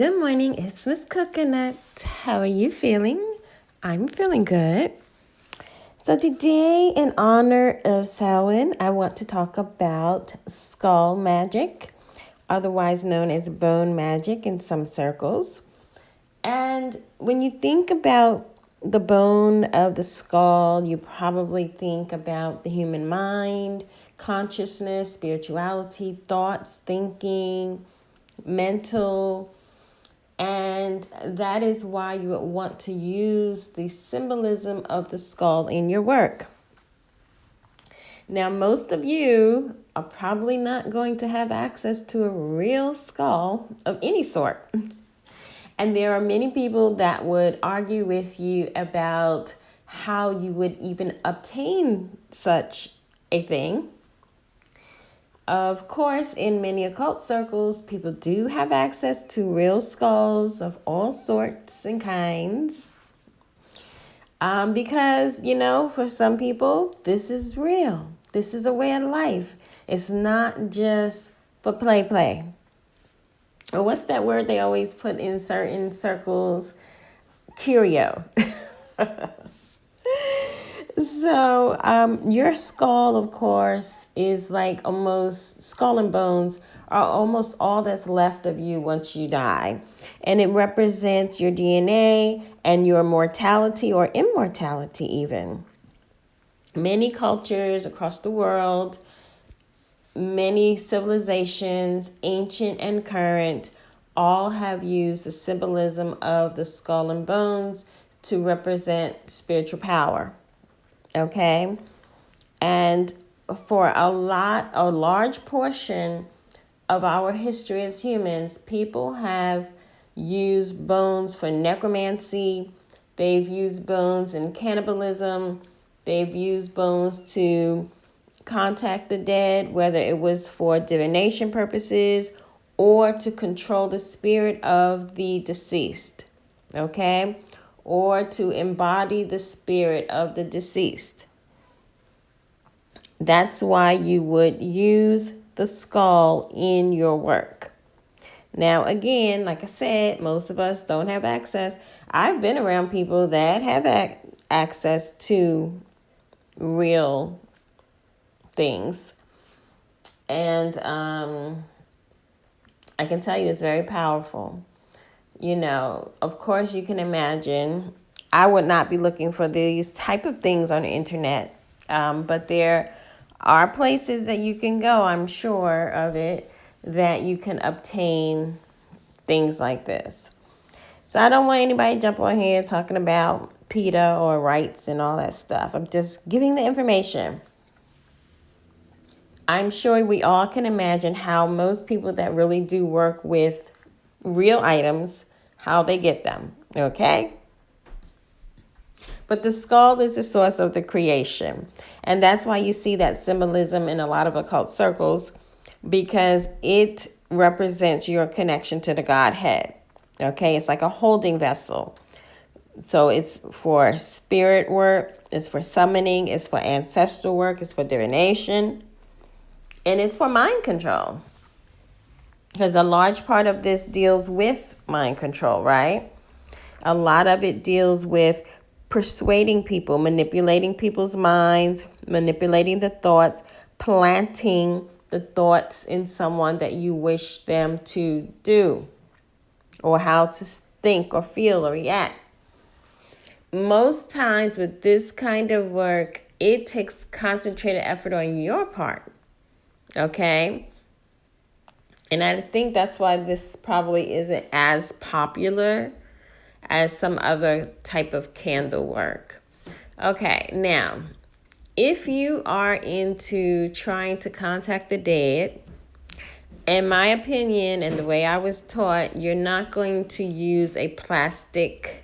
Good morning, it's Miss Coconut. How are you feeling? I'm feeling good. So today, in honor of Samhain, I want to talk about skull magic, otherwise known as bone magic in some circles. And when you think about the bone of the skull, you probably think about the human mind, consciousness, spirituality, thoughts, thinking, mental. And that is why you would want to use the symbolism of the skull in your work. Now, most of you are probably not going to have access to a real skull of any sort. And there are many people that would argue with you about how you would even obtain such a thing. Of course, in many occult circles, people do have access to real skulls of all sorts and kinds. Because, for some people, this is real. This is a way of life. It's not just for play. Or what's that word they always put in certain circles? Curio. So your skull, of course, is like almost skull and bones are almost all that's left of you once you die. And it represents your DNA and your mortality or immortality even. Many cultures across the world, many civilizations, ancient and current, all have used the symbolism of the skull and bones to represent spiritual power. Okay, and for a large portion of our history as humans, people have used bones for necromancy. They've used bones in cannibalism. They've used bones to contact the dead, whether it was for divination purposes or to control the spirit of the deceased. Okay, or to embody the spirit of the deceased. That's why you would use the skull in your work. Now, again, like I said, most of us don't have access. I've been around people that have access to real things. And I can tell you it's very powerful. Of course you can imagine, I would not be looking for these type of things on the internet. But there are places that you can go, I'm sure of it, that you can obtain things like this. So I don't want anybody to jump on here talking about PETA or rights and all that stuff. I'm just giving the information. I'm sure we all can imagine how most people that really do work with real items, how they get them, okay? But the skull is the source of the creation. And that's why you see that symbolism in a lot of occult circles, because it represents your connection to the Godhead, okay? It's like a holding vessel. So it's for spirit work, it's for summoning, it's for ancestral work, it's for divination, and it's for mind control. Because a large part of this deals with mind control, right? A lot of it deals with persuading people, manipulating people's minds, manipulating the thoughts, planting the thoughts in someone that you wish them to do, or how to think or feel or react. Most times with this kind of work, it takes concentrated effort on your part, okay? And I think that's why this probably isn't as popular as some other type of candle work. Okay, now, if you are into trying to contact the dead, in my opinion and the way I was taught, you're not going to use a plastic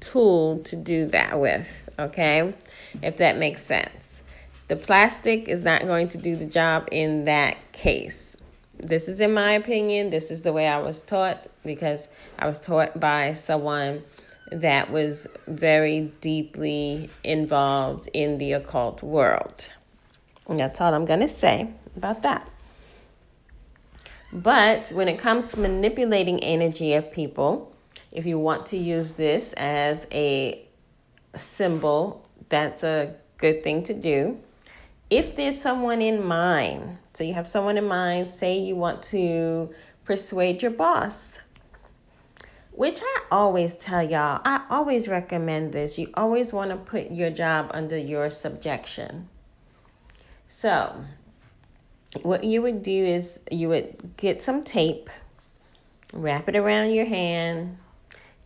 tool to do that with, okay? If that makes sense. The plastic is not going to do the job in that case. This is in my opinion. This is the way I was taught, because I was taught by someone that was very deeply involved in the occult world. And that's all I'm going to say about that. But when it comes to manipulating energy of people, if you want to use this as a symbol, that's a good thing to do. If there's someone in mind, so you have someone in mind, say you want to persuade your boss, which I always tell y'all, I always recommend this. You always want to put your job under your subjection. So what you would do is you would get some tape, wrap it around your hand,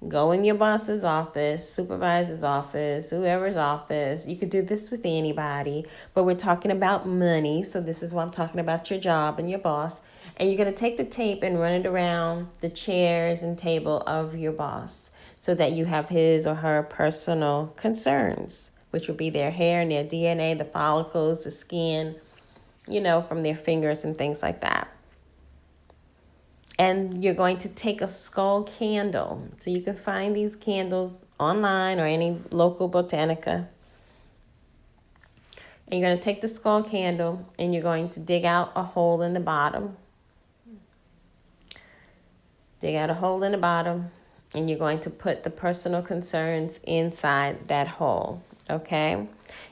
go in your boss's office, supervisor's office, whoever's office. You could do this with anybody, but we're talking about money. So this is why I'm talking about your job and your boss. And you're going to take the tape and run it around the chairs and table of your boss so that you have his or her personal concerns, which would be their hair and their DNA, the follicles, the skin, from their fingers and things like that. And you're going to take a skull candle. So you can find these candles online or any local botanica. And you're going to take the skull candle and you're going to dig out a hole in the bottom. Dig out a hole in the bottom and you're going to put the personal concerns inside that hole. Okay?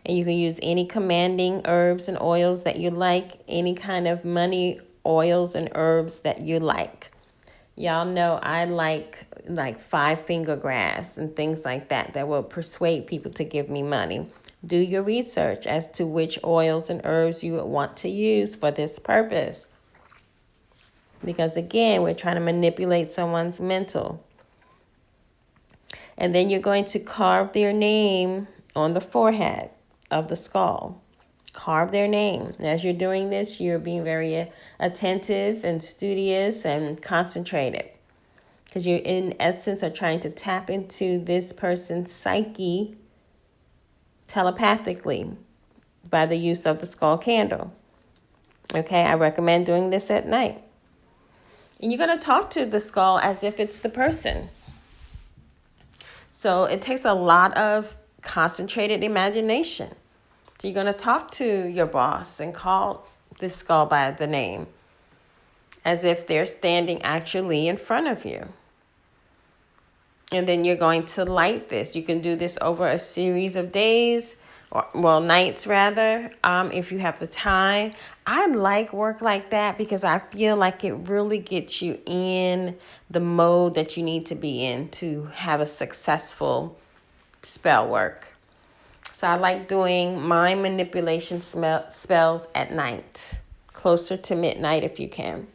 And you can use any commanding herbs and oils that you like, any kind of money oils and herbs that you like. Y'all know I like 5-finger grass and things like that will persuade people to give me money. Do your research as to which oils and herbs you would want to use for this purpose. Because again, we're trying to manipulate someone's mental. And then you're going to carve their name on the forehead of the skull. Carve their name. And as you're doing this, you're being very attentive and studious and concentrated. Because you, in essence, are trying to tap into this person's psyche telepathically by the use of the skull candle. Okay, I recommend doing this at night. And you're going to talk to the skull as if it's the person. So it takes a lot of concentrated imagination. So you're going to talk to your boss and call this skull by the name as if they're standing actually in front of you. And then you're going to light this. You can do this over a series of days, or nights rather, if you have the time. I like work like that because I feel like it really gets you in the mode that you need to be in to have a successful spell work. So I like doing mind manipulation spells at night, closer to midnight if you can.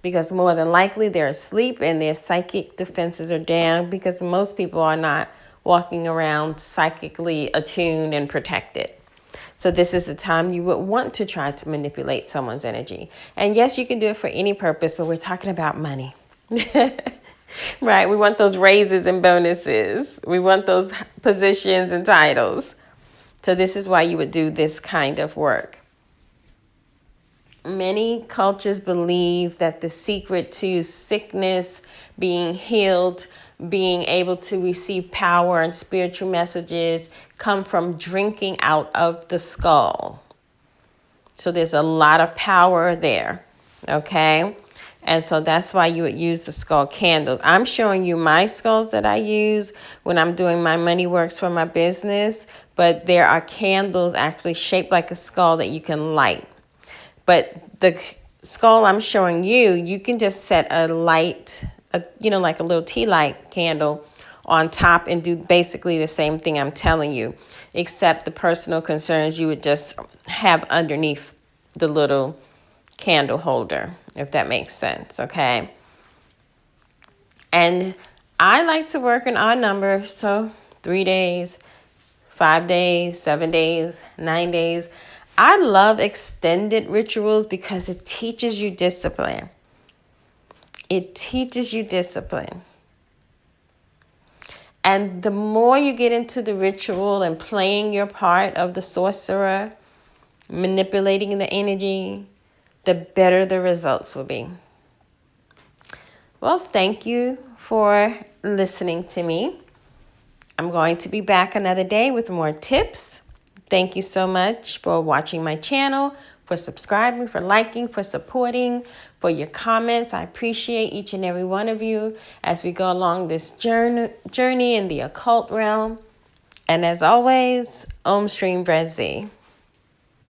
Because more than likely they're asleep and their psychic defenses are down because most people are not walking around psychically attuned and protected. So this is the time you would want to try to manipulate someone's energy. And yes, you can do it for any purpose, but we're talking about money. Right? We want those raises and bonuses. We want those positions and titles. So this is why you would do this kind of work. Many cultures believe that the secret to sickness, being healed, being able to receive power and spiritual messages come from drinking out of the skull. So there's a lot of power there, okay? And so that's why you would use the skull candles. I'm showing you my skulls that I use when I'm doing my money works for my business, but there are candles actually shaped like a skull that you can light. But the skull I'm showing you, you can just set a light, like a little tea light candle on top and do basically the same thing I'm telling you, except the personal concerns you would just have underneath the little candle holder, if that makes sense, okay? And I like to work in odd numbers, so 3 days, 5 days, 7 days, 9 days. I love extended rituals because it teaches you discipline. It teaches you discipline. And the more you get into the ritual and playing your part of the sorcerer, manipulating the energy, the better the results will be. Well, thank you for listening to me. I'm going to be back another day with more tips. Thank you so much for watching my channel. for subscribing, for liking, for supporting, for your comments. I appreciate each and every one of you as we go along this journey in the occult realm. And as always, Om Shrim Brezi.